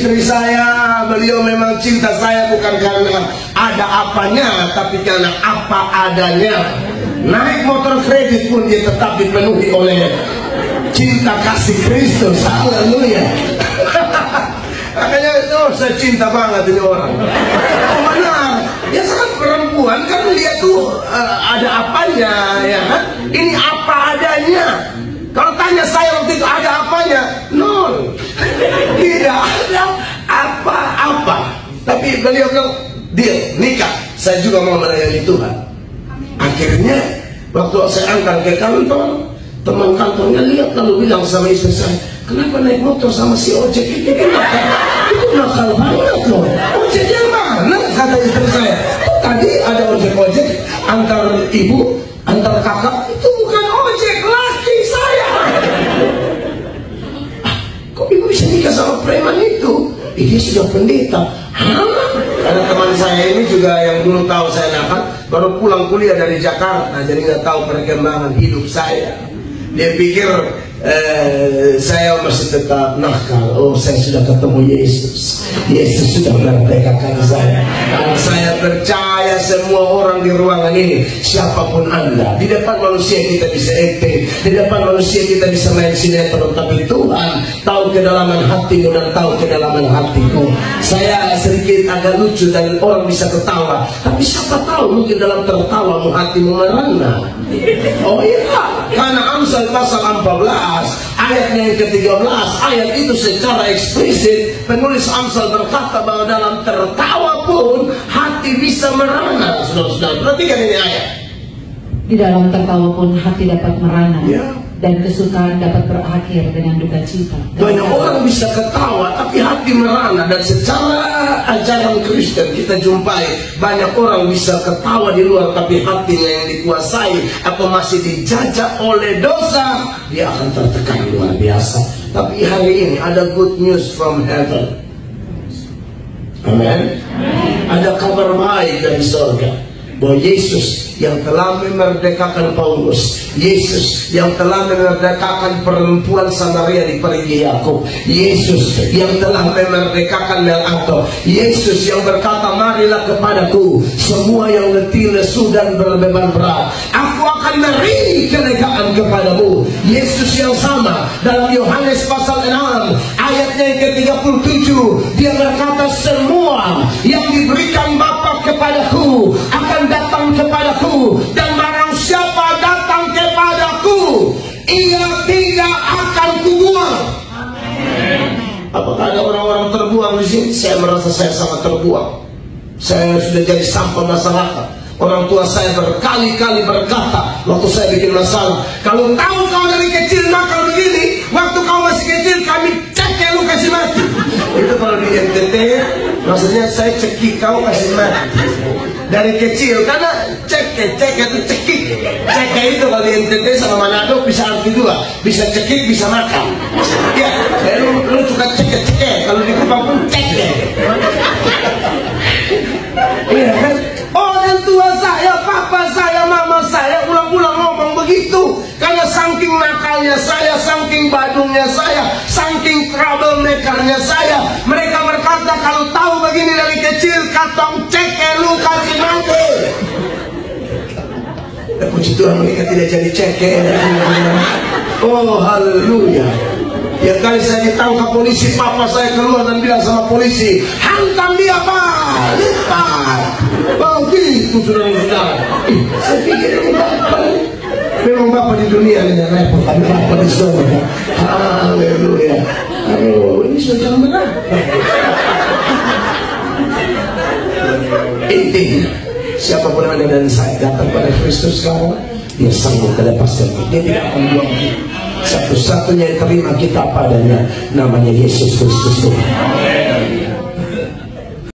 istri saya, beliau memang cinta saya bukan karena ada apanya, tapi karena apa adanya. Naik motor kredit pun dia tetap dipenuhi oleh cinta kasih Kristus. Haleluya. Makanya saya cinta banget ini orang. Benar. Ya sangat perempuan kan lihat tuh ada apanya, ya kan? Ini apa adanya. Kalau tanya saya waktu itu ada apanya? Nol. Tidak ada apa-apa. Tapi beliau bilang, deal, nikah. Saya juga mau melayani Tuhan. Akhirnya waktu saya antar ke kantor, teman kantornya lihat lalu bilang sama istri saya, kenapa naik motor sama si ojek? Itu nakal banget loh. Ojek yang mana? Kata istri saya. Tadi ada ojek-ojek antar ibu, antar kakak. Itu bukan ojek, laki saya. Kok ibu bisa nikah sama preman itu? Dia sudah pendeta. Hah? Ada teman saya ini juga yang dulu tahu saya nakal, baru pulang kuliah dari Jakarta, jadi nggak tahu perkembangan hidup saya. Dia pikir saya masih tetap nakal. Oh, saya sudah ketemu Yesus. Yesus sudah merdekakan saya. Dan saya percaya semua orang di ruangan ini, siapapun Anda, di depan manusia kita bisa acting, di depan manusia kita bisa main sinetron, tapi Tuhan tahu kedalaman hatimu dan tahu kedalaman hatiku. Saya sedikit agak lucu dan orang bisa ketawa, tapi siapa tahu mungkin dalam tertawamu hatimu merana. Oh iya, karena Amsal pasal 14 ayatnya yang ke-13, ayat itu secara eksplisit penulis Amsal berkata bahwa dalam tertawa pun hati bisa merana. Saudara-saudara, perhatikan ini ayat. Di dalam tertawa pun hati dapat merana, ya. Dan kesukaan dapat berakhir dengan duka cita. Banyak orang bisa ketawa tapi hati merana, dan secara ajaran Kristen kita jumpai banyak orang bisa ketawa di luar tapi hatinya yang dikuasai atau masih dijajah oleh dosa, dia akan tertekan luar biasa. Tapi hari ini ada good news from heaven. Amen. Ada kabar baik dari surga bahwa Yesus yang telah memerdekakan Paulus, Yesus yang telah memerdekakan perempuan Samaria di perigi Yakub, Yesus yang telah memerdekakan Melato, Yesus yang berkata, marilah kepadaku semua yang letih lesu dan berbeban berat, aku akan beri kelegaan kepadamu. Yesus yang sama dalam Yohanes pasal 6 ayatnya yang ke-37, dia berkata, semua yang diberikan Bapa kepadaku akan datang kepadaku, dan barang siapa datang kepadaku, ia tidak akan kubuang. Apakah ada orang-orang terbuang di sini? Saya merasa saya sangat terbuang. Saya sudah jadi sampah masyarakat. Orang tua saya berkali-kali berkata waktu saya bikin masalah, kalau tahu kau dari kecil nakal begini, waktu kau masih kecil kami cekik lu kasih mati. Itu kalau di NTT maksudnya saya cekik kau kasih mati dari kecil, karena cekik itu cekik. Cekik itu kalau di NTT sama Manado bisa arti dua, bisa cekik bisa makan. Ya, lu suka cekik, kalau di Kupang pun cekik. Iya kan? Orang tua saya, papa saya, mama saya ulang-ulang ngomong begitu. Karena saking nakalnya saya, saking badungnya saya, saking troublemakernya saya, mereka berkata kalau tahu begini dari kecil, katong cekek lu kasih mati. Puji Tuhan mereka tidak jadi cekek. Oh haleluya. Ya kali saya ditangkap polisi, papa saya keluar dan bilang sama polisi, hantam dia Pak, lipat. Begitu saudara-saudara. Saya pikir ini bapak, memang bapak di dunia ini repot, tapi bapak di surga. Haleluya. Aduh, ini sudah benar. Intinya, siapapun Anda dan saya datang pada Kristus sekarang, dia sanggup melepaskan kita. Dia tidak akan buang kita. Satu-satunya yang terima kita padanya namanya Yesus Kristus Tuhan.